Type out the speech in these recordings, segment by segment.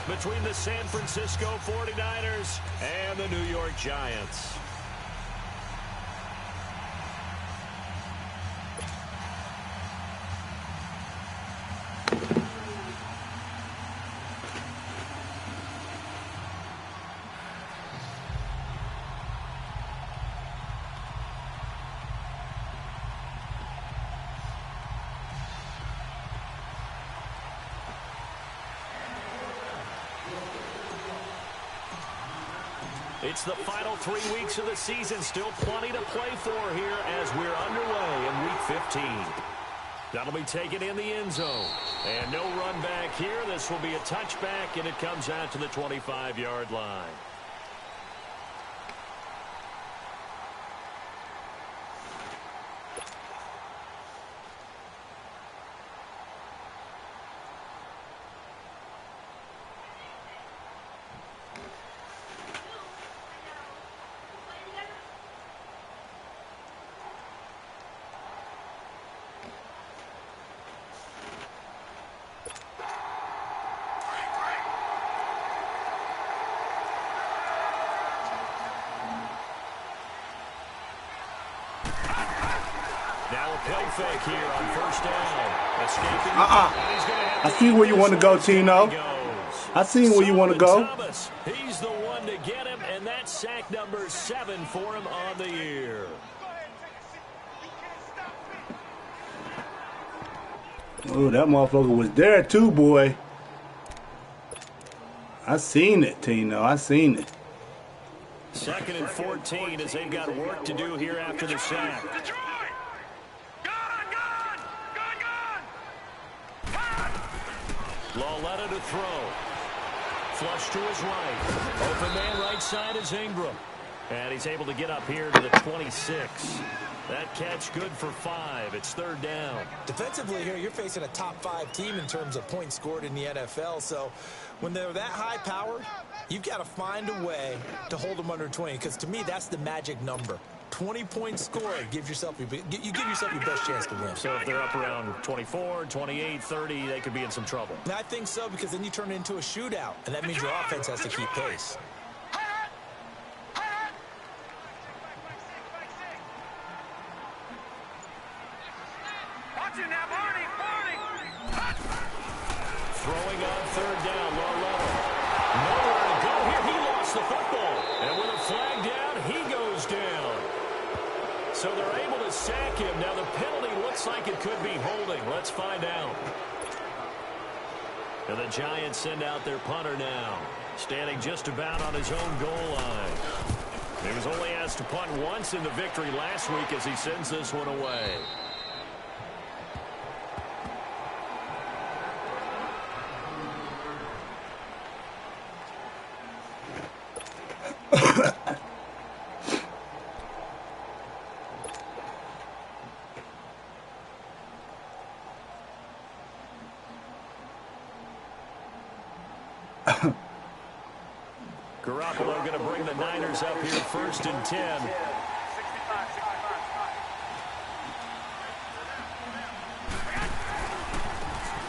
between the San Francisco 49ers and the New York Giants. It's the final 3 weeks of the season. Still plenty to play for here as we're underway in Week 15. That'll be taken in the end zone. And no run back here. This will be a touchback, and it comes out to the 25-yard line. Play fake here on first down. Escaping. I see where you want to go, Tino. I see where you want to go. Thomas, he's the one to get him, and that's sack number 7 for him on the year. Oh, that motherfucker was there too, boy. I seen it, Tino. I seen it. 2nd and 14 as they've got work to do here after the sack. Lauletta to throw. Flush to his right. Open man right side is Ingram. And he's able to get up here to the 26. That catch good for 5. It's 3rd down. Defensively here, you're facing a top-5 team in terms of points scored in the NFL. So when they're that high-powered, you've got to find a way to hold them under 20. Because to me, that's the magic number. 20 points scored gives yourself you give yourself your best chance to win. So if they're up around 24, 28, 30, they could be in some trouble. And I think so, because then you turn it into a shootout, and that means your offense has to keep pace. Throwing on 3rd down, Lauletta. Nowhere to go here. He lost the football. And with a flag down, he goes down. So they're able to sack him. Now the penalty looks like it could be holding. Let's find out. And the Giants send out their punter now, standing just about on his own goal line. He was only asked to punt once in the victory last week as he sends this one away. Garoppolo going to bring the Niners up here 1st and 10.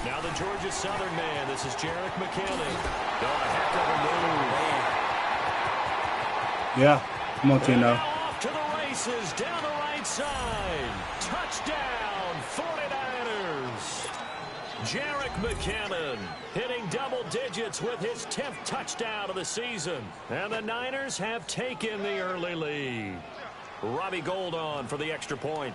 Now the Georgia Southern man. This is Jerick McKinnon. Oh, a heck of a move. Yeah, come on, Tino. Off to the races, down the right side. Touchdown, 49ers. Jerick McKinnon hitting double digits with his 10th touchdown of the season. And the Niners have taken the early lead. Robbie Gould on for the extra point.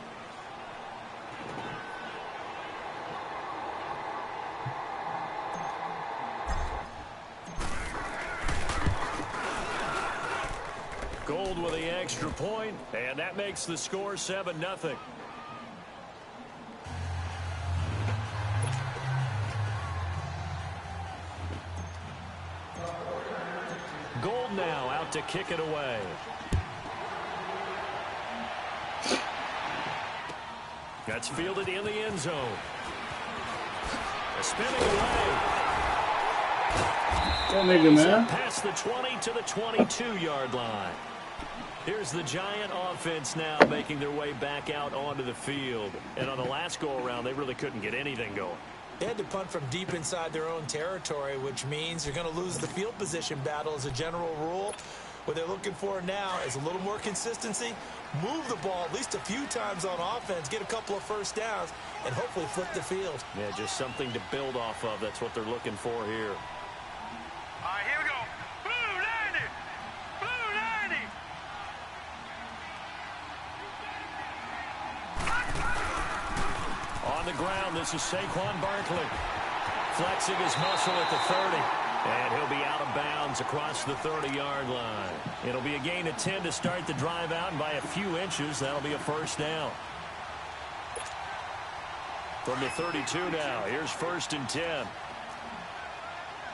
Gould with the extra point, and that makes the score 7-0. Gould now out to kick it away. That's fielded in the end zone. Spinning away. That nigga, man. Past the 20 to the 22-yard line. Here's the Giant offense now making their way back out onto the field. And on the last go-around, they really couldn't get anything going. They had to punt from deep inside their own territory, which means you're going to lose the field position battle as a general rule. What they're looking for now is a little more consistency, move the ball at least a few times on offense, get a couple of first downs, and hopefully flip the field. Yeah, just something to build off of. That's what they're looking for here. All right, here we go. Blue 90! Blue 90! On the ground, this is Saquon Barkley. Flexing his muscle at the 30. And he'll be out of bounds across the 30-yard line. It'll be a gain of 10 to start the drive out, and by a few inches, that'll be a first down. From the 32 now, here's 1st and 10.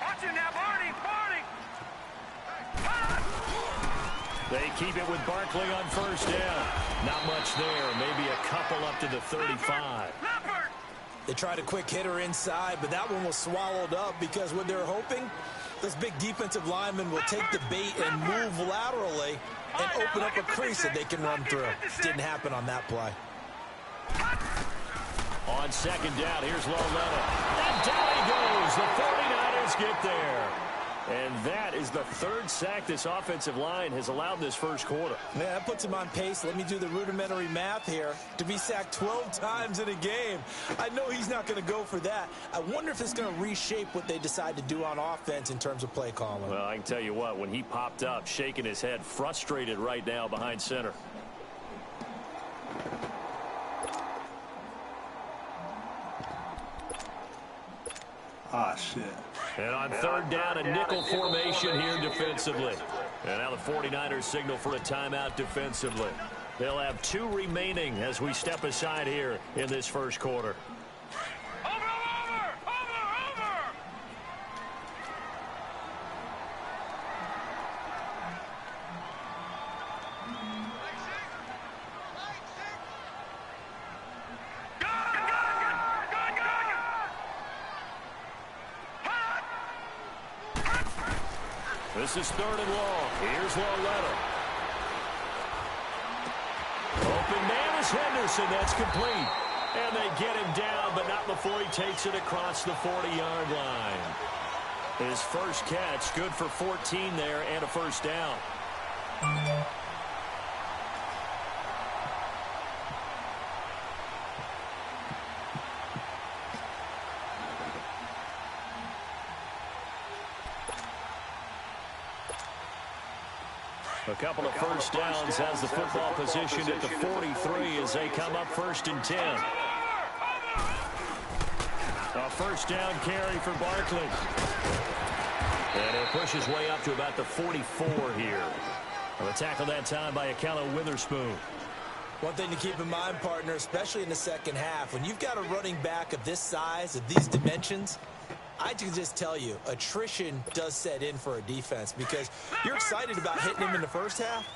Watch it now, Barney! They keep it with Barkley on 1st down. Not much there, maybe a couple up to the 35. They tried a quick hitter inside, but that one was swallowed up because what they're hoping, those big defensive linemen will take the bait and move laterally and open up a crease that they can run through. Didn't happen on that play. On 2nd down, here's Lauletta. And down he goes. The 49ers get there. And that is the 3rd sack this offensive line has allowed this first quarter. Man, that puts him on pace. Let me do the rudimentary math here. To be sacked 12 times in a game. I know he's not going to go for that. I wonder if it's going to reshape what they decide to do on offense in terms of play calling. Well, I can tell you what, when he popped up, shaking his head, frustrated right now behind center. Ah, shit. And on 3rd down, a nickel formation here defensively. And now the 49ers signal for a timeout defensively. They'll have 2 remaining as we step aside here in this first quarter. This is 3rd and long. Here's Lauletta. Open man is Henderson. That's complete. And they get him down, but not before he takes it across the 40-yard line. His first catch, good for 14 there and a first down. A couple of first downs has the football positioned at the 43 as they come up 1st and 10. A first down carry for Barkley. And he'll push his way up to about the 44 here. A tackle that time by Ahkello Witherspoon. One thing to keep in mind, partner, especially in the second half, when you've got a running back of this size, of these dimensions, I can just tell you, attrition does set in for a defense because you're excited about hitting him in the first half.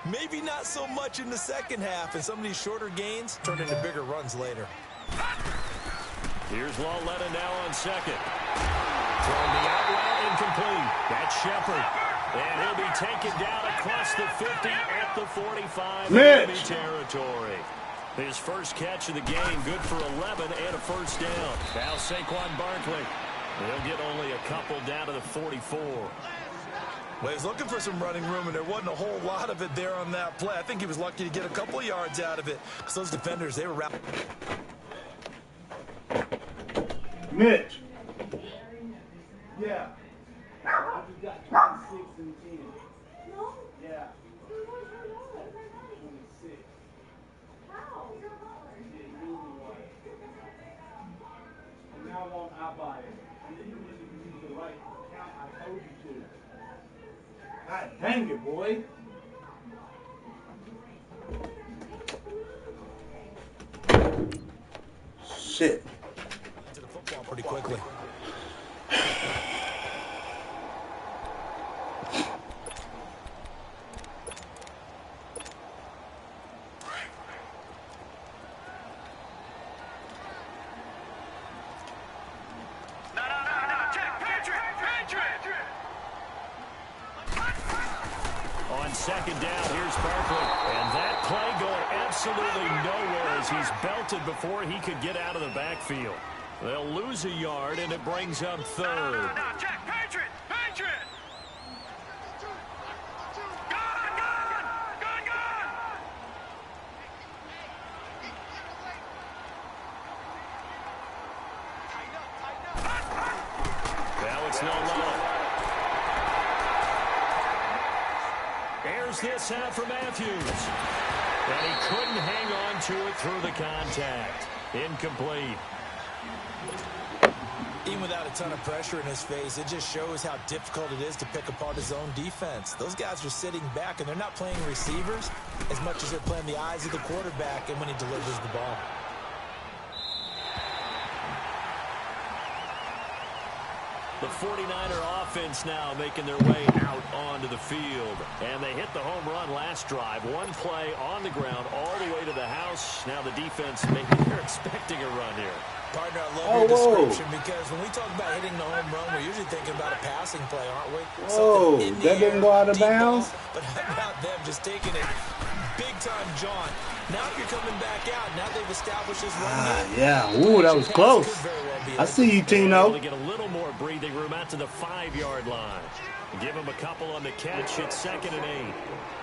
Maybe not so much in the second half, and some of these shorter gains turn into bigger runs later. Here's Lauletta now on 2nd. Throwing the out route incomplete. That's Shepard. And he'll be taken down across the 50 at the 45 enemy territory. His first catch of the game, good for 11 and a first down. Now Saquon Barkley. He'll get only a couple down to the 44. Well, he was looking for some running room, and there wasn't a whole lot of it there on that play. I think he was lucky to get a couple of yards out of it because those defenders, they were wrapped. Mitch. Yeah. I just got 26 and 10. No? Yeah. 26. How? Yeah, you one. From now on, I buy it. And then you need to use the right account I told you to. God dang it, boy. Shit. To the football pretty quickly. On 2nd down, here's Barkley. And that play going absolutely nowhere as he's belted before he could get out of the backfield. They'll lose a yard, and it brings up third. No, check. Patriot! Patriot! Gun! Now it's no low. Airs this out for Matthews. And he couldn't hang on to it through the contact. Incomplete. Even without a ton of pressure in his face, it just shows how difficult it is to pick apart his own defense. Those guys are sitting back, and they're not playing receivers as much as they're playing the eyes of the quarterback and when he delivers the ball. The 49er offense now making their way out onto the field. And they hit the home run last drive. One play on the ground all the way to the house. Now the defense, maybe they're expecting a run here. Partner, I love your description because when we talk about hitting the home run, we're usually thinking about a passing play, aren't we? Whoa, that didn't go out of bounds? But how about them just taking it big-time jaunt? Now if you're coming back out, now they've established this run game. Yeah, ooh, that was close. I see you, Tino. To get a little more breathing room out to the 5-yard line. Give him a couple on the catch. It's 2nd and 8.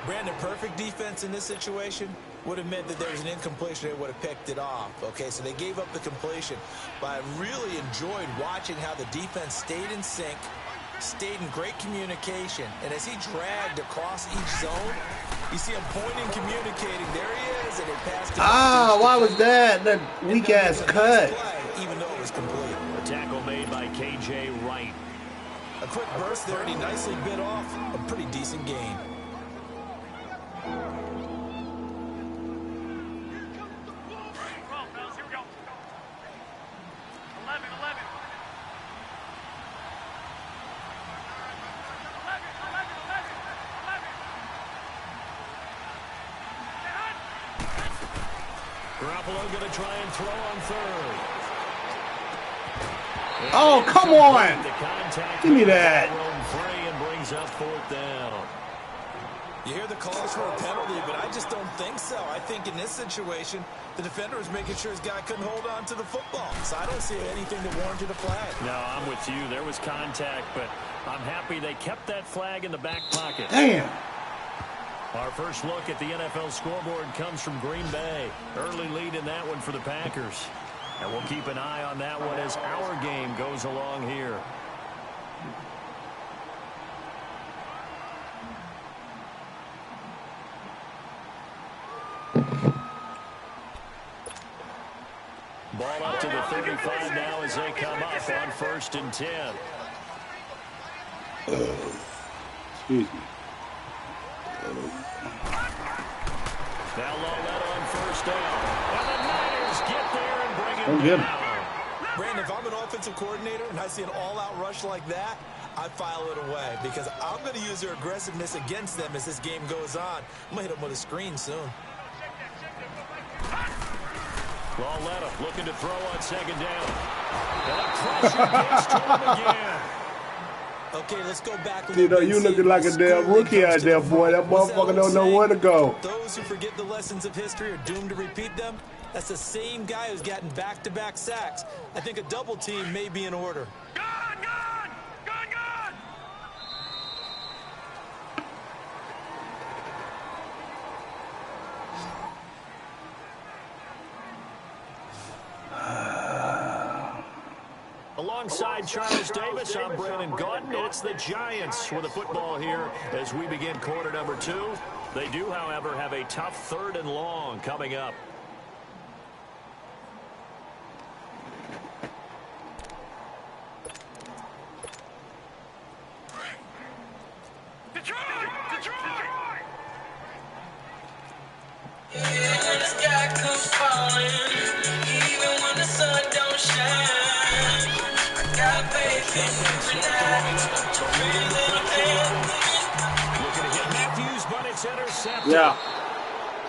Brandon, perfect defense in this situation would have meant that there was an incompletion. They would have picked it off. Okay, so they gave up the completion. But I really enjoyed watching how the defense stayed in sync, stayed in great communication. And as he dragged across each zone, you see him pointing, communicating. There he is, and it passed him. Why was that? That weak-ass cut. Play, even though it was complete. A tackle made by K.J. Wright. A quick burst there, and he nicely bit off a pretty decent gain. Garoppolo going to try and throw on third. Oh, come on. Give me that. And brings up 4th down. You hear the calls for a penalty, but I just don't think so. I think in this situation, the defender was making sure his guy couldn't hold on to the football. So I don't see anything that warranted a flag. No, I'm with you. There was contact, but I'm happy they kept that flag in the back pocket. Damn. Our first look at the NFL scoreboard comes from Green Bay. Early lead in that one for the Packers. And we'll keep an eye on that one as our game goes along here. Ball up to the 35 now as they come up on 1st and 10. Excuse me. Now Loletta on 1st down. And the Niners get there and bring Don't him get him. down. Brandon, if I'm an offensive coordinator and I see an all-out rush like that, I file it away because I'm going to use their aggressiveness against them as this game goes on. I'm going to hit them with a screen soon. Loletta looking to throw on 2nd down. And a pressure gets to him again. Okay, let's go back. You looking like a damn rookie out there, boy. That motherfucker don't know where to go. Those who forget the lessons of history are doomed to repeat them. That's the same guy who's gotten back-to-back sacks. I think a double team may be in order. Gun! Alongside Charles Davis, I'm Brandon Gaudin. It's the Giants with the football here as we begin quarter number 2. They do, however, have a tough 3rd and long coming up. Detroit! When the sky comes falling, even when the sun don't shine, I got faith in you Looking to hit Matthews, but it's intercepted. Yeah.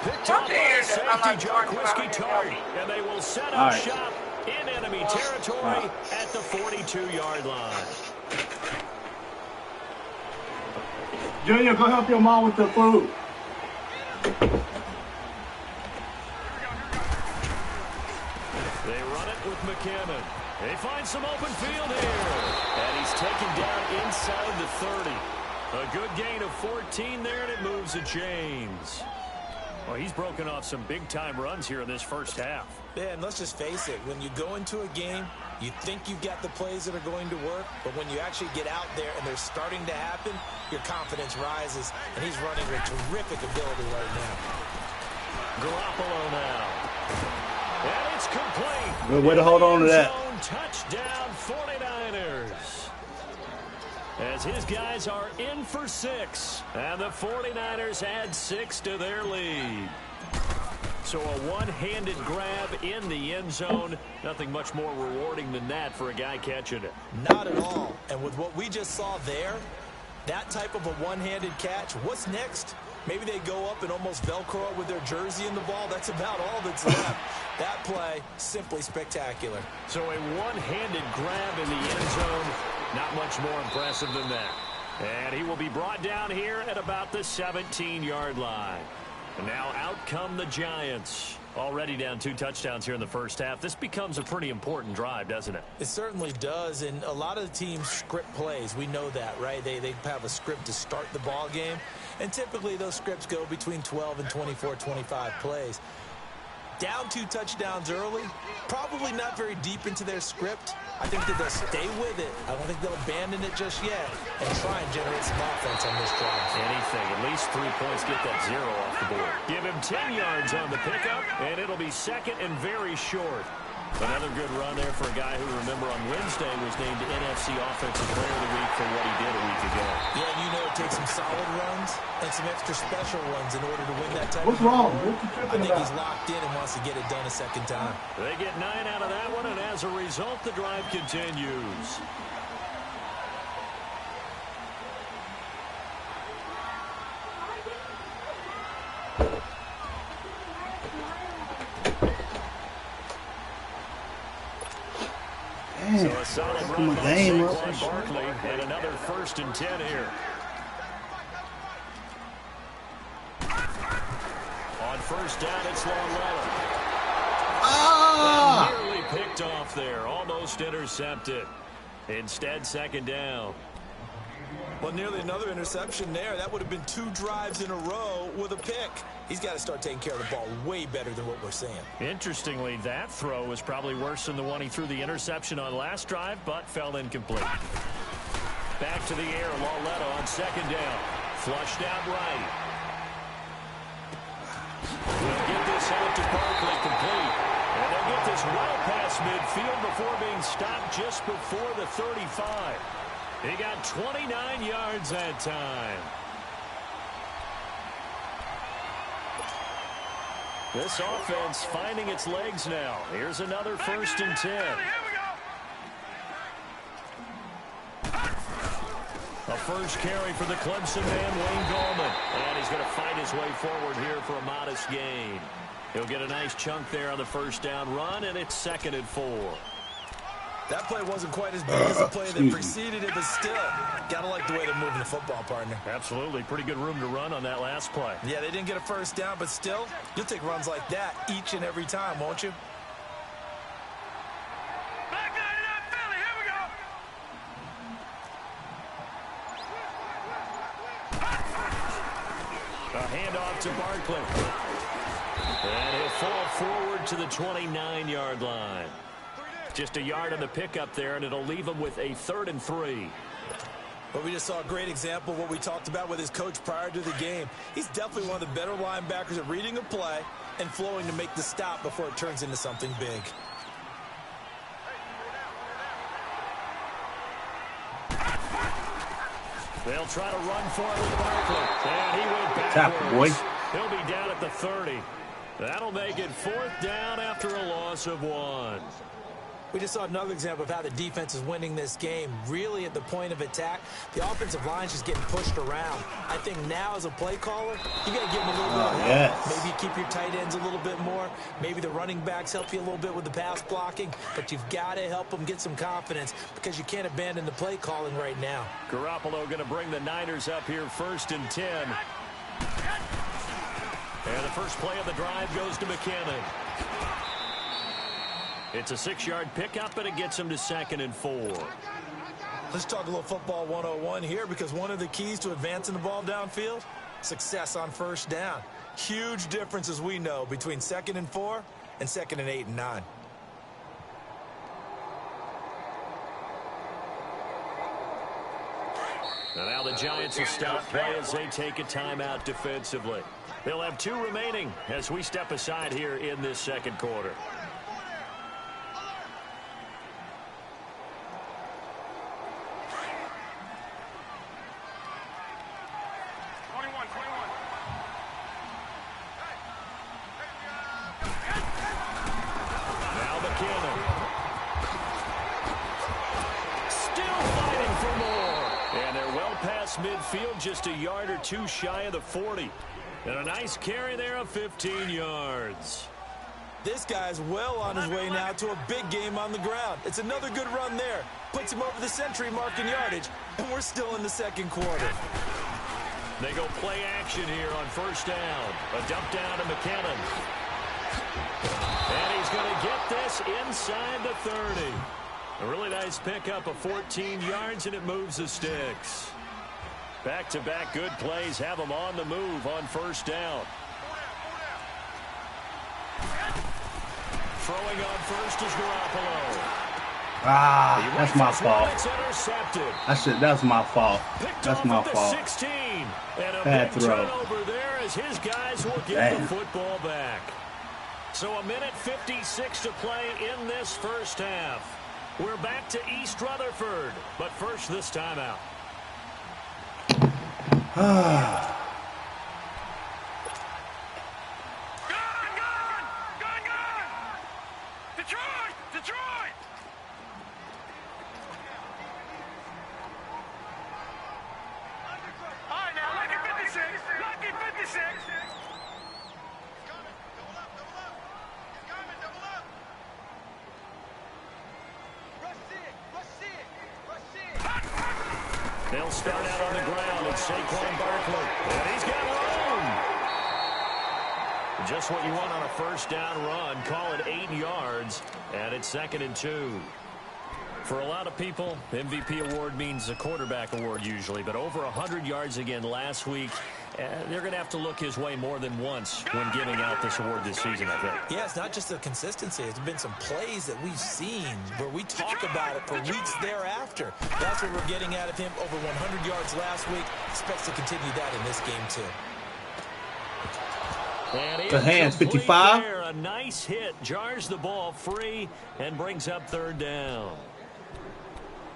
Picked up by safety Jack Whiskey Tart, and they will set up shop in enemy territory at the 42-yard line. Junior, go help your mom with the food. They run it with McKinnon. They find some open field here. And he's taken down inside the 30. A good gain of 14 there, and it moves the chains. Well, he's broken off some big-time runs here in this first half. Yeah, and let's just face it. When you go into a game, you think you've got the plays that are going to work, but when you actually get out there and they're starting to happen, your confidence rises, and he's running with terrific ability right now. Garoppolo now. And it's complete. Good way to hold on to that. Touchdown 49ers. As his guys are in for 6. And the 49ers add 6 to their lead. So a one-handed grab in the end zone. Nothing much more rewarding than that for a guy catching it. Not at all. And with what we just saw there, that type of a one-handed catch, what's next? Maybe they go up and almost Velcro with their jersey in the ball. That's about all that's left. That play, simply spectacular. So a one-handed grab in the end zone. Not much more impressive than that. And he will be brought down here at about the 17-yard line. And now out come the Giants. Already down 2 touchdowns here in the first half. This becomes a pretty important drive, doesn't it? It certainly does, and a lot of the teams script plays. We know that, right? They have a script to start the ball game, and typically those scripts go between 12 and 24, 25 plays. Down 2 touchdowns early, probably not very deep into their script. I think that they'll stay with it. I don't think they'll abandon it just yet and try and generate some offense on this drive. Anything, at least 3 points, get that 0 off the board. Give him 10 yards on the pickup, and it'll be second and very short. Another good run there for a guy who, remember, on Wednesday was named NFC Offensive Player of the Week for what he did a week ago. Yeah, you know it takes some solid runs and some extra special runs in order to win that type What's of wrong? award. What you tripping I think about? he's locked in and wants to get it done a second time. They get 9 out of that one, and as a result, the drive continues. So a solid run by Saquon Barkley, and another 1st and 10 here. On first down, it's Long-Letter. Nearly picked off there, almost intercepted. Instead, 2nd down. Well, nearly another interception there. That would have been 2 drives in a row with a pick. He's got to start taking care of the ball way better than what we're seeing. Interestingly, that throw was probably worse than the one he threw the interception on last drive, but fell incomplete. Back to the air, Long-Letter on 2nd down. Flushed out right. They'll get this out to Barkley complete. And they'll get this well past midfield before being stopped just before the 35. He got 29 yards that time. This offense finding its legs now. Here's another 1st and 10. A first carry for the Clemson man, Wayne Gallman. And he's going to fight his way forward here for a modest gain. He'll get a nice chunk there on the first down run, and it's 2nd and 4. That play wasn't quite as big as the play that preceded it, but still, gotta like the way they're moving the football, partner. Absolutely. Pretty good room to run on that last play. Yeah, they didn't get a first down, but still, you'll take runs like that each and every time, won't you? Back line it up, Philly. Here we go. A handoff to Barkley. And he'll fall forward to the 29-yard line. Just a yard on the pickup there, and it'll leave him with a 3rd and 3. But we just saw a great example of what we talked about with his coach prior to the game. He's definitely one of the better linebackers at reading a play and flowing to make the stop before it turns into something big. They'll try to run for it with Barkley. And he went backwards. Tap it, boy. He'll be down at the 30. That'll make it 4th down after a loss of 1. We just saw another example of how the defense is winning this game. Really at the point of attack, the offensive line's just getting pushed around. I think now as a play caller, you got to give them a little bit of help. Yes. Maybe you keep your tight ends a little bit more. Maybe the running backs help you a little bit with the pass blocking. But you've got to help them get some confidence because you can't abandon the play calling right now. Garoppolo going to bring the Niners up here 1st and 10. And the first play of the drive goes to McKinnon. It's a 6-yard pickup, and it gets him to 2nd and 4. Let's talk a little football 101 here, because one of the keys to advancing the ball downfield, success on first down. Huge difference, as we know, between 2nd and 4 and 2nd and 8 and 9. And now the Giants will stop play as they take a timeout defensively. They'll have 2 remaining as we step aside here in this second quarter. Now McKinnon. Still fighting for more. And they're well past midfield, just a yard or 2 shy of the 40. And a nice carry there of 15 yards. This guy's well on his way now to a big game on the ground. It's another good run there. Puts him over the century mark in yardage, and we're still in the second quarter. They go play action here on first down. A dump down to McKinnon. And he's going to get this inside the 30. A really nice pickup of 14 yards, and it moves the sticks. Back-to-back good plays have them on the move on first down. Throwing on first is Garoppolo. That's my fault. It's intercepted. That's my fault. That's my fault. 16. And a Bad big throw. turnover there as his guys will get the football back. So a minute 56 to play in this first half. We're back to East Rutherford, but first this timeout. Gun! Detroit! Detroit! All right, now, lucky 56. Lucky 56. They'll start out on the ground, and Saquon Barkley. And he's got room. Just what you want on a first down run. Call it 8 yards, and it's 2nd and 2. For a lot of people, MVP award means a quarterback award usually, but over 100 yards again last week. They're going to have to look his way more than once when giving out this award this season, I think. Yeah, it's not just the consistency. It's been some plays that we've seen where we talk about it for weeks thereafter. That's what we're getting out of him. Over 100 yards last week. Expects to continue that in this game, too. Good hands, 55. There, a nice hit. Jars the ball free and brings up 3rd down.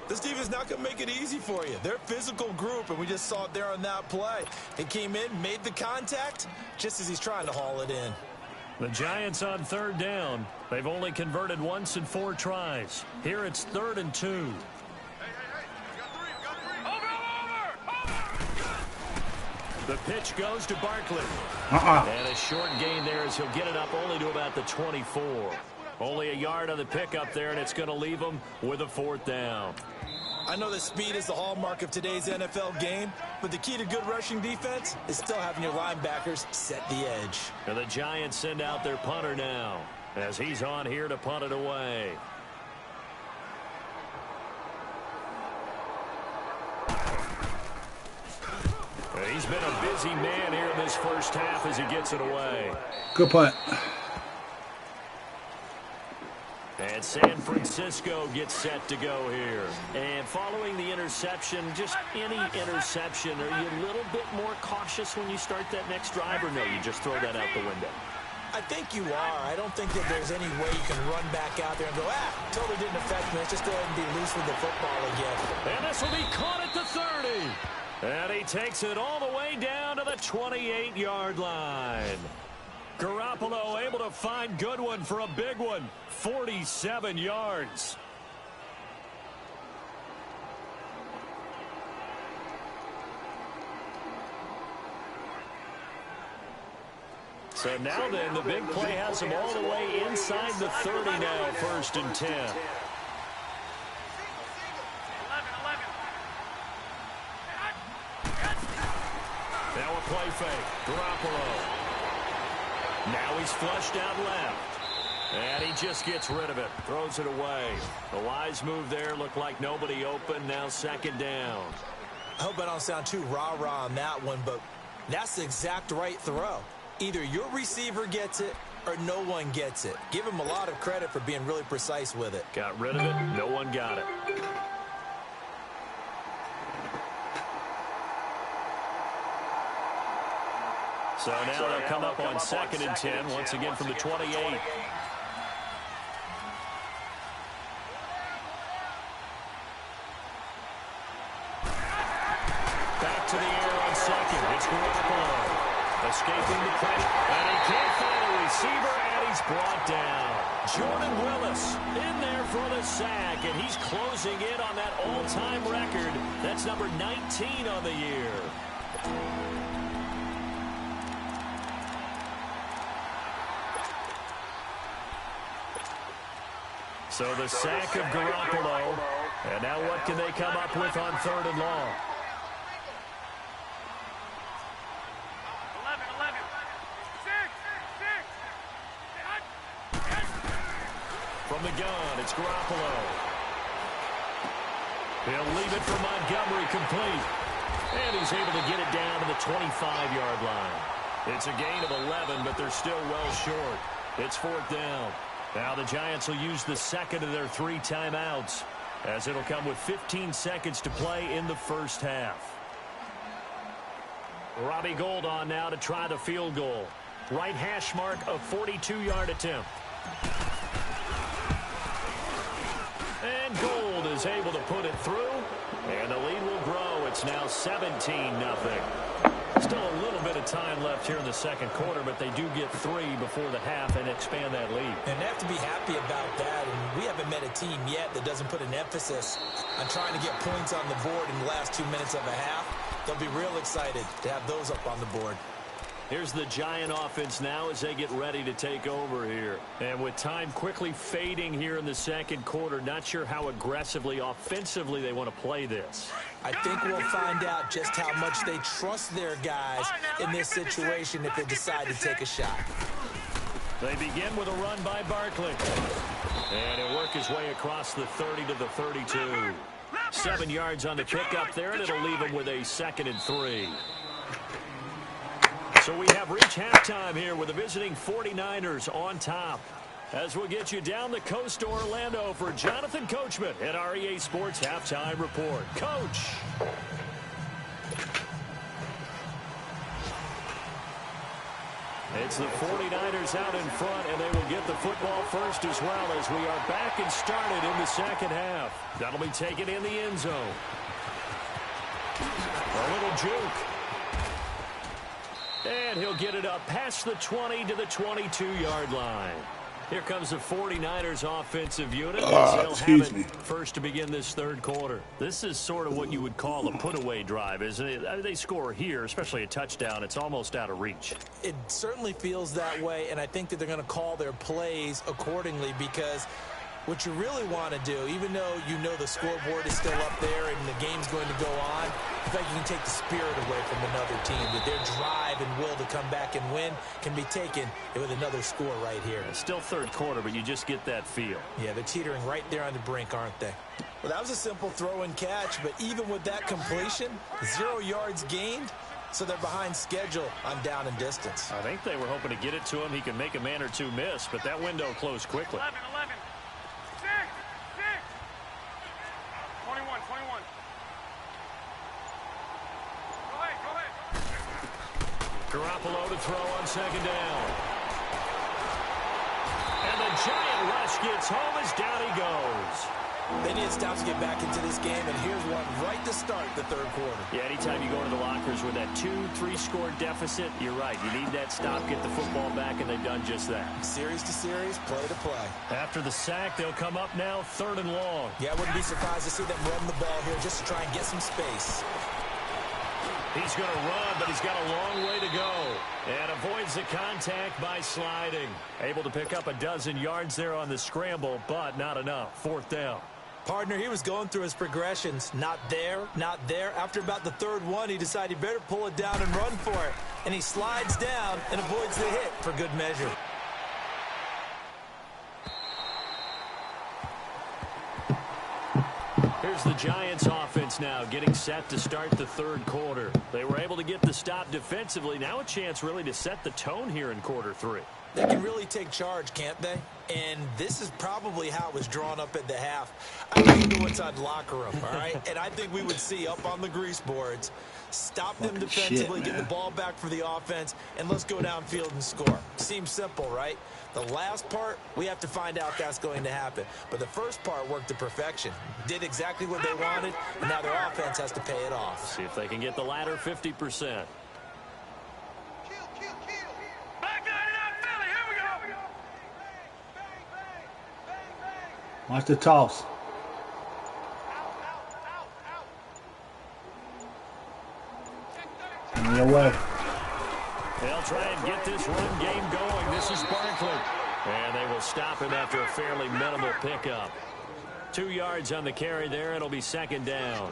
This defense not going to make it easy for you. They're a physical group, and we just saw it there on that play. He came in, made the contact, just as he's trying to haul it in. The Giants on 3rd down. They've only converted once in 4 tries. Here it's 3rd and 2. The pitch goes to Barkley. And a short gain there as he'll get it up only to about the 24. Only a yard on the pickup there, and it's going to leave him with a 4th down. I know that speed is the hallmark of today's NFL game, but the key to good rushing defense is still having your linebackers set the edge. And the Giants send out their punter now as he's on here to punt it away. He's been a busy man here in this first half as he gets it away. Good punt. And San Francisco gets set to go here. And following the interception, just any interception, are you a little bit more cautious when you start that next drive, or no, you just throw that out the window? I think you are. I don't think that there's any way you can run back out there and go, totally didn't affect me. Let's just go ahead and be loose with the football again. And this will be caught at the 30. And he takes it all the way down to the 28-yard line. Garoppolo able to find Goodwin for a big one. 47 yards. So now then, the big play has him all the way inside the 30 now, 1st and 10. Now a play fake. Garoppolo. Now he's flushed out left. And he just gets rid of it. Throws it away. The wise move there. Looked like nobody open. Now second down. I hope I don't sound too rah-rah on that one, but that's the exact right throw. Either your receiver gets it or no one gets it. Give him a lot of credit for being really precise with it. Got rid of it. No one got it. So now they'll come up on 2nd and 10, once again from the 28. Back to the air on 2nd. It's Garoppolo. Escaping the credit. And he can't find a receiver, and he's brought down. Jordan Willis in there for the sack, and he's closing in on that all-time record. That's number 19 on the year. So the sack of Garoppolo. And now what can they come up with on 3rd and long? 11. 6. From the gun, it's Garoppolo. He'll leave it for Montgomery complete. And he's able to get it down to the 25-yard line. It's a gain of 11, but they're still well short. It's 4th down. Now the Giants will use the second of their 3 timeouts, as it'll come with 15 seconds to play in the first half. Robbie Gould on now to try the field goal. Right hash mark, a 42-yard attempt. And Gould is able to put it through, and the lead will grow. It's now 17-0. Still a little bit of time left here in the second quarter, but they do get 3 before the half and expand that lead. And they have to be happy about that. And we haven't met a team yet that doesn't put an emphasis on trying to get points on the board in the last 2 minutes of a half. They'll be real excited to have those up on the board. Here's the Giant offense now as they get ready to take over here. And with time quickly fading here in the second quarter, not sure how aggressively, offensively they want to play this. I think we'll find out just how much they trust their guys in this situation if they decide to take a shot. They begin with a run by Barkley. And he'll work his way across the 30 to the 32. 7 yards on the pickup there, and it'll leave him with a 2nd and 3. So we have reached halftime here with the visiting 49ers on top. As we'll get you down the coast to Orlando for Jonathan Coachman at our EA Sports Halftime Report. Coach. It's the 49ers out in front, and they will get the football first as well as we are back and started in the second half. That'll be taken in the end zone. A little juke. And he'll get it up past the 20 to the 22-yard line. Here comes the 49ers offensive unit. They'll have it first to begin this third quarter. This is sort of what you would call a put-away drive, isn't it? I mean, they score here, especially a touchdown. It's almost out of reach. It certainly feels that way, and I think that they're going to call their plays accordingly because what you really want to do, even though you know the scoreboard is still up there and the game's going to go on, I think you can take the spirit away from another team, that their drive and will to come back and win can be taken with another score right here. It's still third quarter, but you just get that feel. Yeah, they're teetering right there on the brink, aren't they? Well, that was a simple throw and catch, but even with that completion, 0 yards gained, so they're behind schedule on down and distance. I think they were hoping to get it to him. He could make a man or two miss, but that window closed quickly. 11. 21. Go ahead. Garoppolo to throw on second down. And the Giant rush gets home as down he goes. They need stops to get back into this game, and here's one right to start the third quarter. Yeah, anytime you go into the lockers with that 2-3 score deficit, you're right. You need that stop, get the football back, and they've done just that. Series to series, play to play. After the sack, they'll come up now third and long. Yeah, I wouldn't be surprised to see them run the ball here just to try and get some space. He's going to run, but he's got a long way to go. And avoids the contact by sliding. Able to pick up a dozen yards there on the scramble, but not enough. Fourth down. Partner, he was going through his progressions. Not there, not there. After about the third one, he decided he better pull it down and run for it. And he slides down and avoids the hit for good measure. Here's the Giants offense now getting set to start the third quarter. They were able to get the stop defensively. Now a chance really to set the tone here in quarter three. They can really take charge, can't they? And this is probably how it was drawn up at the half. I think go inside the locker room, all right? And I think we would see up on the grease boards, stop them defensively, get the ball back for the offense, and let's go downfield and score. Seems simple, right? The last part, we have to find out that's going to happen. But the first part worked to perfection. Did exactly what they wanted, and now their offense has to pay it off. See if they can get the latter 50%. Watch the toss. On your way. They'll try and get this run game going. This is Barkley. And they will stop him after a fairly minimal pickup. 2 yards on the carry there. It'll be second down.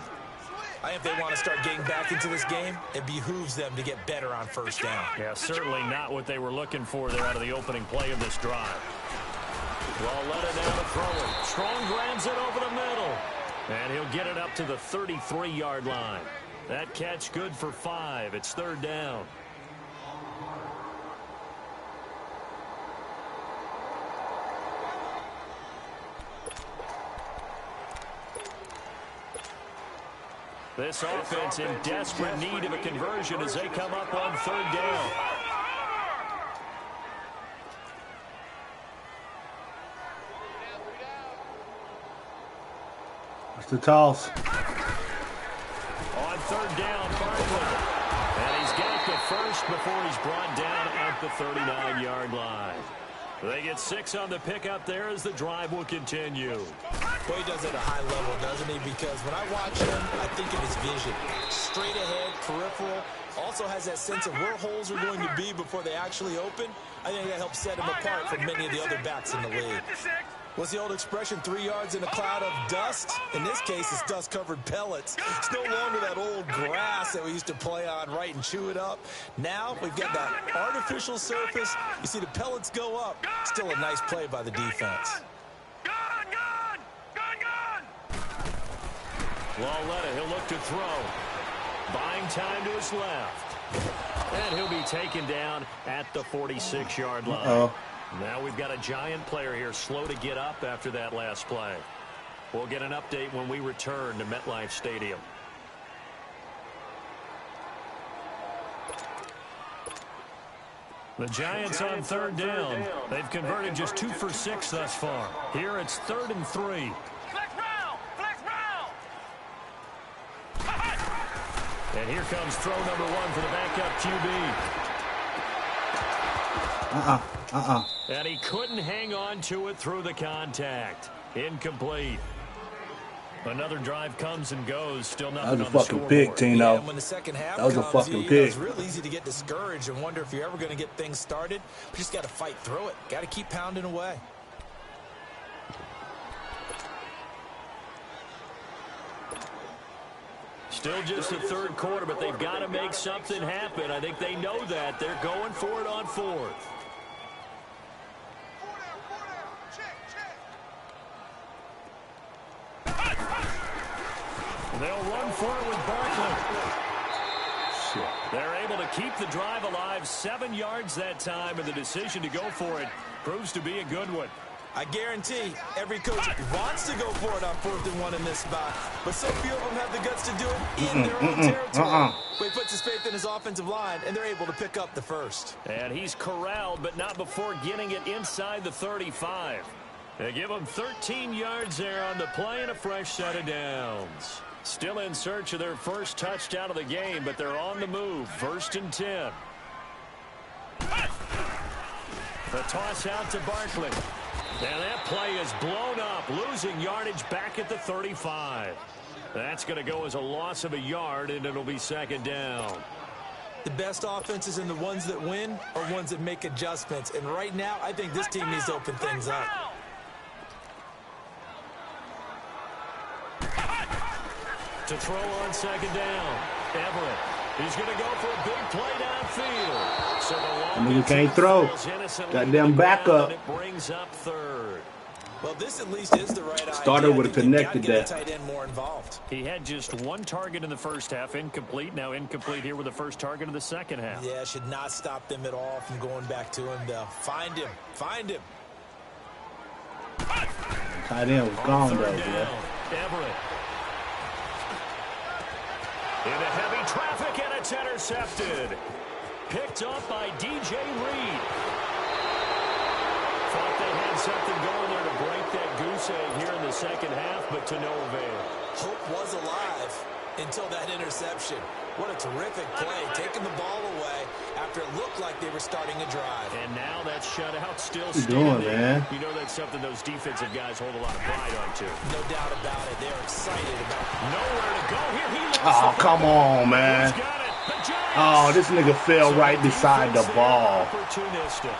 I think if they want to start getting back into this game, it behooves them to get better on first down. Yeah, certainly not what they were looking for there out of the opening play of this drive. Well, let it down to throw it. Strong grabs it over the middle. And he'll get it up to the 33-yard line. That catch good for 5. It's third down. This offense in desperate need of a conversion as they come up on third down. Watch the toss. On third down, Barkley. And he's got the first before he's brought down at the 39-yard line. They get 6 on the pickup there as the drive will continue. Well, he does it at a high level, doesn't he? Because when I watch him, I think of his vision. Straight ahead, peripheral. Also has that sense of where holes are going to be before they actually open. I think that helps set him apart from many of the other backs in the league. What's the old expression, 3 yards in a cloud of dust? In this case, it's dust-covered pellets. It's no longer that old grass that we used to play on, right, and chew it up. Now we've got that artificial surface. You see the pellets go up. Still a nice play by the defense. Lauletta, he'll look to throw. Buying time to his left. And he'll be taken down at the 46-yard line. Now we've got a Giant player here slow to get up after that last play. We'll get an update when we return to MetLife Stadium. The Giants on third down. They've converted just 2 for 6 thus far. Here it's 3rd and 3. And here comes throw number 1 for the backup QB. And he couldn't hang on to it through the contact. Incomplete. Another drive comes and goes. Still nothing on the scoreboard. That was a fucking pick, Tino. Yeah, when the second half that was a fucking pick. It's real easy to get discouraged and wonder if you're ever going to get things started. But you just got to fight through it. Got to keep pounding away. Still just the third quarter, but they've got to make something happen. I think they know that. They're going for it on 4th. They'll run for it with Barkley. They're able to keep the drive alive. 7 yards that time, and the decision to go for it proves to be a good one. I guarantee every coach wants to go for it on 4th and 1 in this spot, but so few of them have the guts to do it in their own territory. But he puts his faith in his offensive line, and they're able to pick up the first. And he's corralled, but not before getting it inside the 35. They give him 13 yards there on the play and a fresh set of downs. Still in search of their first touchdown of the game, but they're on the move. 1st and 10. The toss out to Barkley. And that play is blown up, losing yardage back at the 35. That's going to go as a loss of a yard, and it'll be second down. The best offenses and the ones that win are ones that make adjustments. And right now, I think this team needs to open things up. To throw on second down, Everett. He's going to go for a big play downfield. So the nigga can't throw. Goddamn backup. It brings up 3rd. Well, this at least is the right idea. Starter would have connected that. that. Tight end more involved. He had just one target in the first half, incomplete. Now incomplete here with the first target of the second half. Yeah, should not stop them at all from going back to him, though. Find him. Find him. Tight end was gone, though, yeah. Everett. Into heavy traffic, and it's intercepted. Picked up by DJ Reed. Thought they had something going there to break that goose egg here in the second half, but to no avail. Hope was alive until that interception. What a terrific play, taking the ball away after it looked like they were starting a drive. And now that shutout still What you doing, man? You know that's something those defensive guys hold a lot of pride on, too. No doubt about it. They're excited about it. Nowhere to go here. He Oh, come on, man. Oh, this nigga fell right beside the ball. Opportunistic.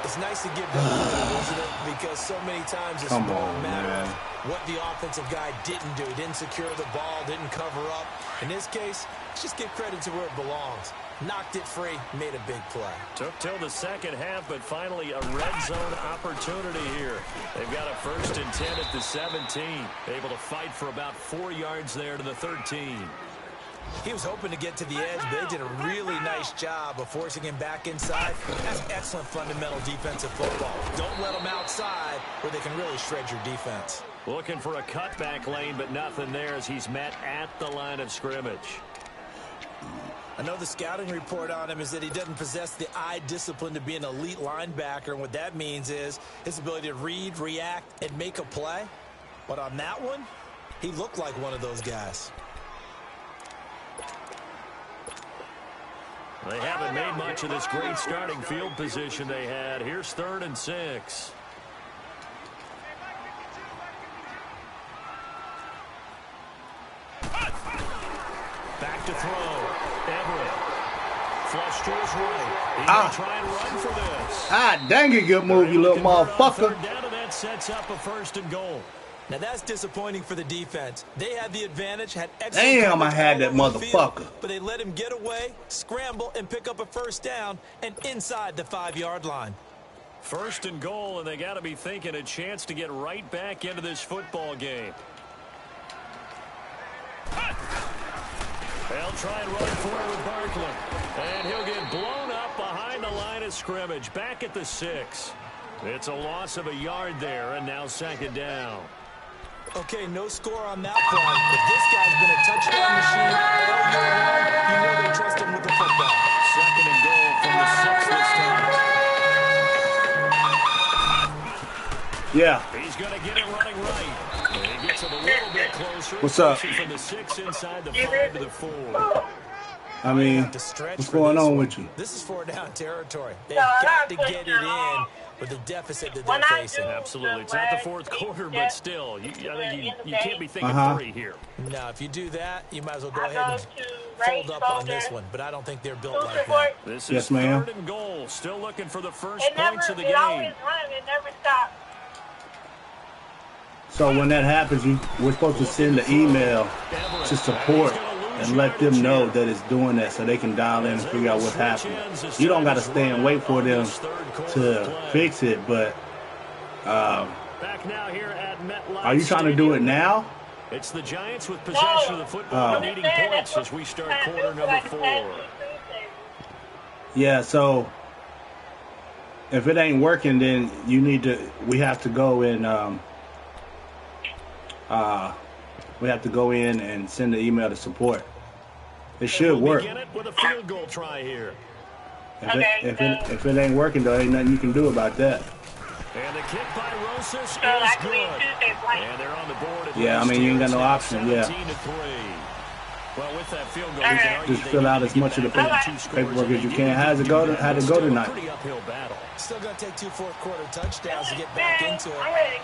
It's nice to give them credit, isn't it? Because so many times it's more a matter of what the offensive guy didn't do. He didn't secure the ball, didn't cover up. In this case, just give credit to where it belongs. Knocked it free, made a big play. Took till the second half, but finally a red zone opportunity here. They've got a 1st and 10 at the 17. Able to fight for about 4 yards there to the 13. He was hoping to get to the edge, but they did a really nice job of forcing him back inside. That's excellent fundamental defensive football. Don't let them outside where they can really shred your defense. Looking for a cutback lane, but nothing there as he's met at the line of scrimmage. I know the scouting report on him is that he doesn't possess the eye discipline to be an elite linebacker, and what that means is his ability to read, react, and make a play. But on that one, he looked like one of those guys. They haven't made much of this great starting field position they had. Here's 3rd and 6. Back to throw. Everett. Flush to his right. He's going to try and run for this. Ah, dang it, good move, you little motherfucker. Down, and that sets up a 1st and goal. Now that's disappointing for the defense. They had the advantage, had excellent Damn, I had that motherfucker. Field, but they let him get away, scramble, and pick up a 1st down, and inside the 5-yard line. 1st and goal, and they got to be thinking a chance to get right back into this football game. They'll try and run for it with Barkley. And he'll get blown up behind the line of scrimmage, back at the 6. It's a loss of a yard there, and now 2nd down. Okay, no score on that front, but this guy's been a touchdown machine all year long. You know they trust him with the football. 2nd and goal from the 6 this time. Yeah. He's going to get it running right. And he gets it a little bit closer. What's up? From the 6 inside the 5 to the 4. I mean, what's going on with you? This is 4-down territory. They've got to get it in with the deficit that they're facing. Absolutely. It's not the 4th quarter, but still, I think you can't be thinking 3 here. No, if you do that, you might as well go ahead and fold up on this one, but I don't think they're built like that. This yes, is ma'am. 3rd and goal. Still looking for the first points of the game. It never stops. So when that happens, we're supposed to send an email to support and let them know that it's doing that so they can dial in and figure out what's happening. You don't got to stay and wait for them to fix it, but are you trying to do it now? It's the Giants with possession of the football needing points as we start quarter number 4. Yeah, so if it ain't working, then we have to go and we have to go in and send an email to support. It should work. Begin it with a field goal try here. If it ain't working, though, ain't nothing you can do about that. And the kick by Rosas is good. And they're on the board. Yeah, I mean, you ain't got no option. Yeah. Well, with that field goal, we can argue just fill out as much of the paperwork as you can. How'd it go tonight? Pretty uphill battle. Still going to take 2 fourth-quarter touchdowns to get back into it.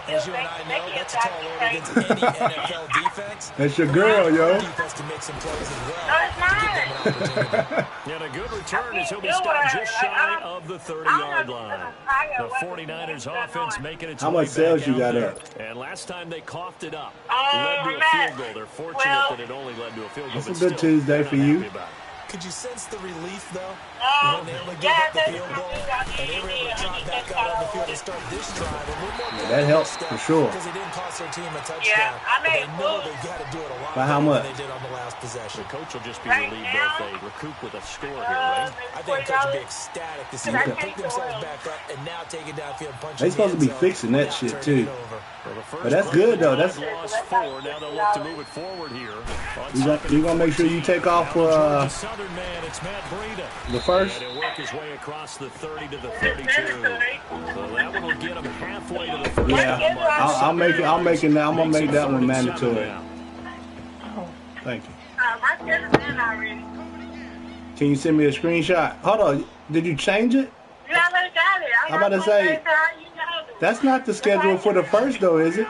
As you and I know, that's a tall order against any NFL defense. That's your girl, yo. Defense can make some plays as well to give them an opportunity. And a good return as he'll be stopped just shy of the 30-yard line. The 49ers offense making its way back. How much sales you got up? And last time they coughed it up. Led to a field goal. They're fortunate that it only led to a field goal. It's a good Tuesday for you. Could you sense the relief, though? No. When they only give up the field goal, and they were able to trot back out on the field and start this drive. That helps for sure. Because it didn't cost their team a touchdown. Yeah, I They mean, know they got to do it a lot by how better much? than they did on the last possession. The coach will just be Right relieved now? though if they recoup with a score here, right? I think the coach would be ecstatic to see them pick themselves back up and now take it downfield and punch They in the supposed to be end zone fixing that without shit, turning too. it over. Well, the first But that's good, though. Broncos That's- lost 4. Now they'll look to move it forward here. You gonna make sure you take off the Southern man, it's Matt Breida. the first? And he'll work his way across the 30 to the 32. So that one will get him halfway to the first. Yeah, down mark. I'm making that. I'm gonna make that one Makes it 3rd and 7 mandatory. now. Thank you. My schedule in already. Can you send me a screenshot? Hold on. Did you change it? You already got it. I'm about to say, that's not the schedule for the first, though, is it?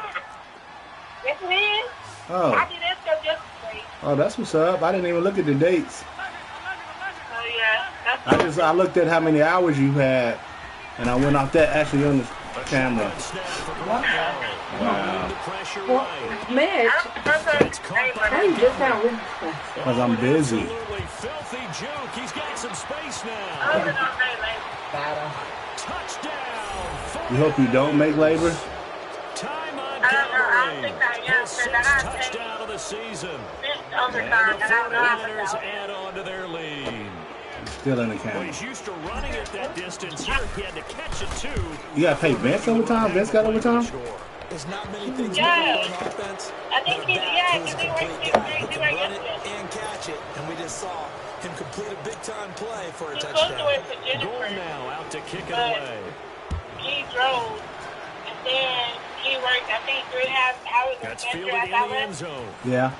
Yes, it is. Oh, I did that stuff yesterday. oh, that's what's up. I didn't even look at the dates. So, yeah. That's I looked at how many hours you had, and I went off that actually on the camera. Wow. Well, Mitch, how you just now read this? Because I'm busy. Absolutely filthy juke. He's got some space now. I was all day late. Touchdown. We hope you don't make labor. Time on I don't know. I don't Calvary. think I am. His Because 6th I got to touchdown of the season. this And overtime. the And I don't know how to 49ers go. add on to their lead. Still in the Well, camera. he's used to running it that distance. Here he had to catch it too. You gotta pay Vince overtime? Vince got overtime? There's not many things Yeah. to do on offense. I think but he- that yeah, is a he complete went- guy he who went can run it yesterday. and catch it. And we just saw him complete a big-time play for a He was supposed to touchdown. wait for Jennifer. Goal now out to kick it But- away. He drove. And then he worked, I think, 3.5 hours. That's and fielded then in I the left. end zone. Yeah.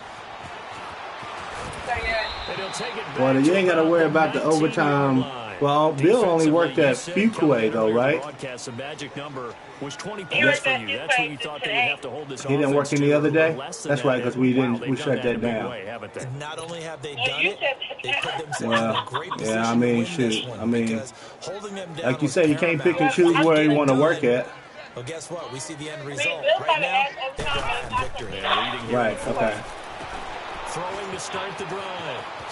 So, yeah. And he'll take it back Well, you to ain't gotta about worry the about the 19-yard overtime. line. Well, Bill only worked at Defensively, you said coming Fuquay, in though, earlier right? broadcast, the magic number was 20 He points worked for at you. That's what you Fuquay thought they would today. have to hold this He didn't work offense any to. other day? Less than That's right, that. 'cause we didn't- Wow, they've we done shut that in that a big down. way, haven't they? And not only have they And done you it, said they put themselves in Well, a great yeah, position I mean, to win this shoot, one. I mean, because holding them down Like you was say, you can't pick and paramount. choose where you Get it want to work done. at. Well, guess what? We see the end Bill result. got Right to now, ask they're every time driving I victory. They're leading here Right, at 4. okay. Throwing to start the drive.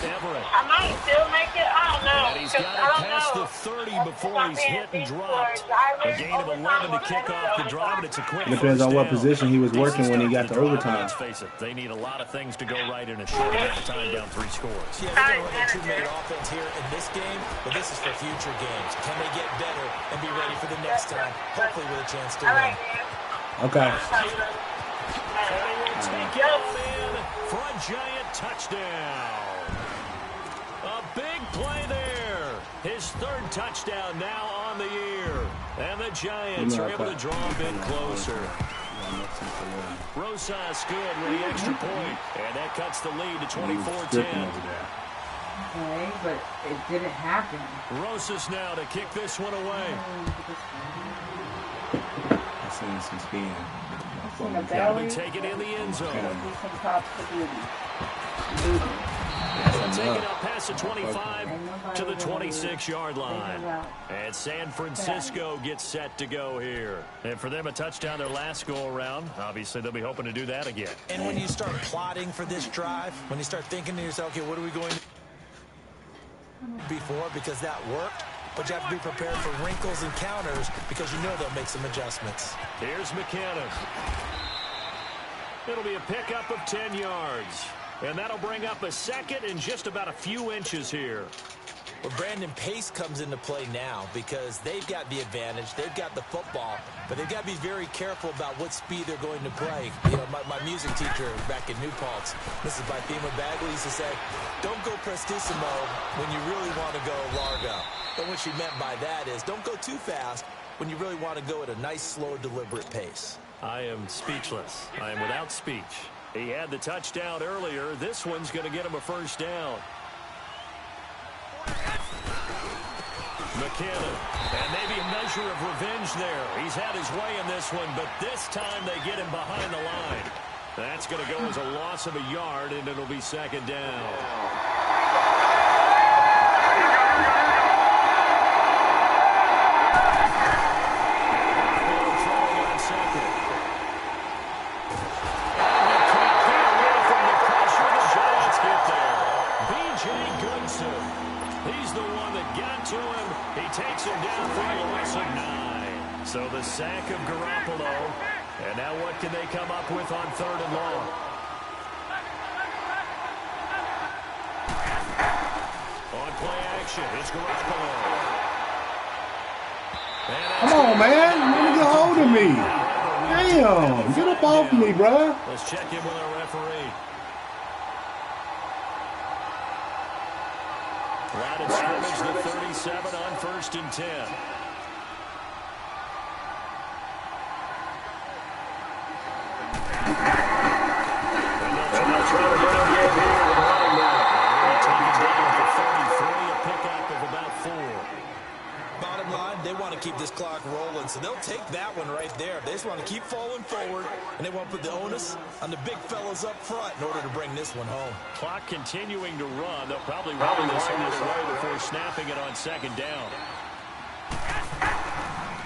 Everett. I might still make it. I don't know. And he's 'Cause got I it don't past know. the 30 before he's hit and dropped. A gain of 11 to kick off the drive, and it's a quick Depends on first what down. position he was working when he got to Drive, overtime. Let's face it, they need a lot of things to go right in a short amount of time down 3 scores. Yeah, they're going to run a two-minute offense here in this game, but this is for future games. Can they get better and be ready for the next time? Hopefully with a chance to I win. like it. Okay. And they will take it on in for a giant touchdown. A big play there. His 3rd touchdown now on the year. And the Giants are able to draw a bit closer. Rosas good with the extra point. And that cuts the lead to 24-10. Okay, but it didn't happen. Rosas now to kick this one away. I seen some spin. In the He'll belly, be taken in the end zone. do some tops to booty. They'll take it up past the 25 to the 26-yard line. And San Francisco gets set to go here. And for them, a touchdown their last go-around. Obviously, they'll be hoping to do that again. And when you start plotting for this drive, when you start thinking to yourself, okay, what are we going to before? Because that worked. But you have to be prepared for wrinkles and counters because you know they'll make some adjustments. Here's McKinnon. It'll be a pickup of 10 yards. And that'll bring up a second in just about a few inches here. Well, Brandon, pace comes into play now because they've got the advantage. They've got the football, but they've got to be very careful about what speed they're going to play. You know, my music teacher back in New Paltz, Mrs. Bythema Bagley, used to say, don't go prestissimo when you really want to go largo. And what she meant by that is don't go too fast when you really want to go at a nice, slow, deliberate pace. I am speechless. I am without speech. He had the touchdown earlier. This one's going to get him a first down. McKinnon, and maybe a measure of revenge there. He's had his way in this one, but this time they get him behind the line. That's going to go as a loss of a yard, and it'll be second down. Wilson. He's the one that got to him. He takes him down for a loss of 9. So the sack of Garoppolo. And now what can they come up with on 3rd and long? On play action, it's Garoppolo. Come on, man. Let me get hold of me. Damn. Get up off me, bro. Let's check in with our referee. Line of scrimmage, the 37 on 1st and 10. Keep this clock rolling, so they'll take that one right there. They just want to keep falling forward, and they want to put the onus on the big fellas up front in order to bring this one home. Clock continuing to run. They'll probably run this either way before snapping it on 2nd down.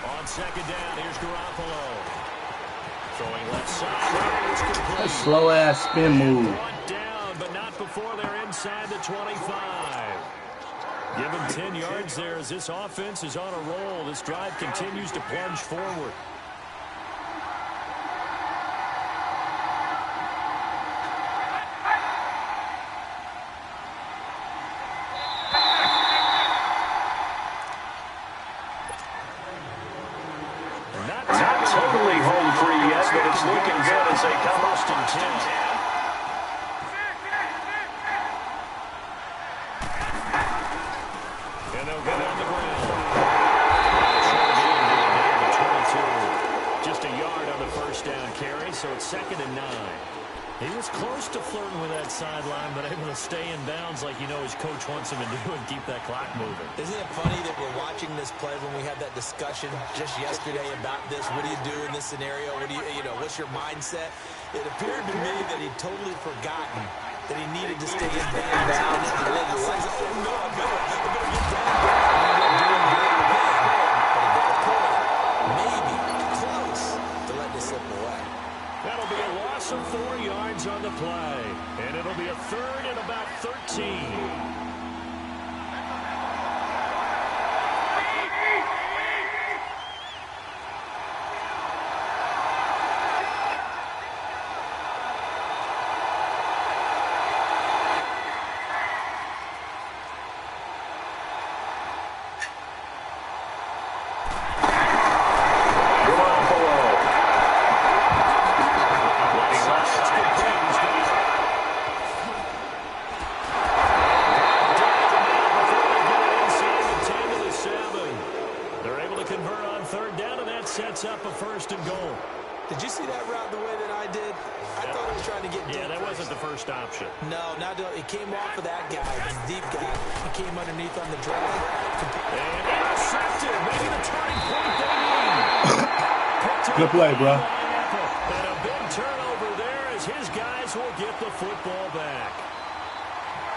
On 2nd down, here's Garoppolo. Throwing left side. That slow-ass spin move. Down, but not before they're inside the 25. Give him 10 yards there as this offense is on a roll. This drive continues to plunge forward. Not totally home free yet, but it's looking good as they come up 1st and 10. So it's 2nd and 9. He was close to flirting with that sideline, but able to stay in bounds like his coach wants him to do and keep that clock moving. Isn't it funny that we're watching this play when we had that discussion just yesterday about this? What do you do in this scenario? What do what's your mindset? It appeared to me that he'd totally forgotten that he needed to stay in bounds. Oh, no, I better get down. Maybe close to let this slip away. That'll be a loss of 4 yards on the play. And it'll be a 3rd and about 13. Sets up a 1st and goal. Did you see that route the way that I did? I thought he was trying to get deep. Yeah, that wasn't the first option. No, it came off of that guy, the deep guy. He came underneath on the drag. And intercepted. Maybe the turning point they need. Good play, bro. And a big turnover there as his guys will get the football back.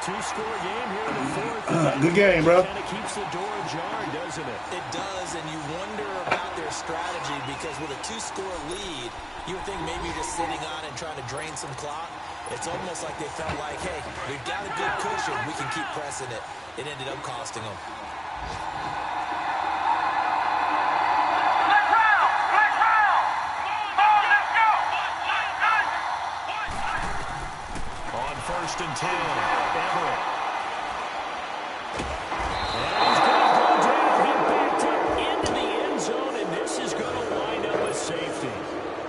2-score game here in the 4th. Good game, bro. Kind of keeps the door ajar, doesn't it? It does, and you wonder about their strategy because with a 2-score lead, you would think maybe you're just sitting on it and trying to drain some clock. It's almost like they felt like, hey, we've got a good cushion. We can keep pressing it. It ended up costing them. On 1st and 10, Everett.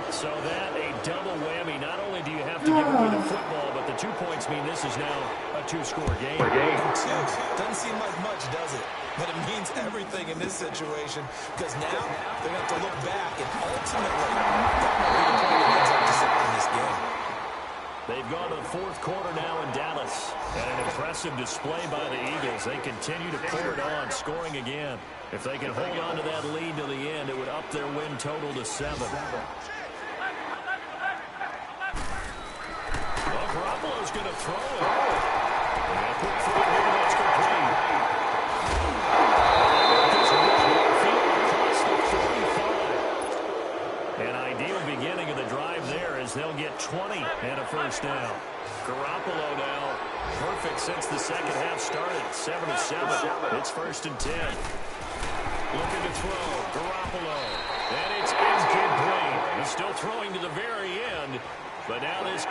So that a double whammy. Not only do you have to give away the football, but the 2 points mean this is now a 2-score game. Doesn't seem like much, does it? But it means everything in this situation because now they're going to have to look back and ultimately that might be the point that ends up deciding this game. They've gone to the 4th quarter now in Dallas. And an impressive display by the Eagles. They continue to pour it on, scoring again. If they can hold on to that lead to the end, it would up their win total to 7. Garoppolo's going to throw it. And a quick throw here that's complete. Across the 45. An ideal beginning of the drive there as they'll get 20 and a 1st down. Garoppolo now perfect since the second half started. 7-7. It's 1st and 10. Looking to throw. Garoppolo. And it's incomplete. He's still throwing to the very end. But now this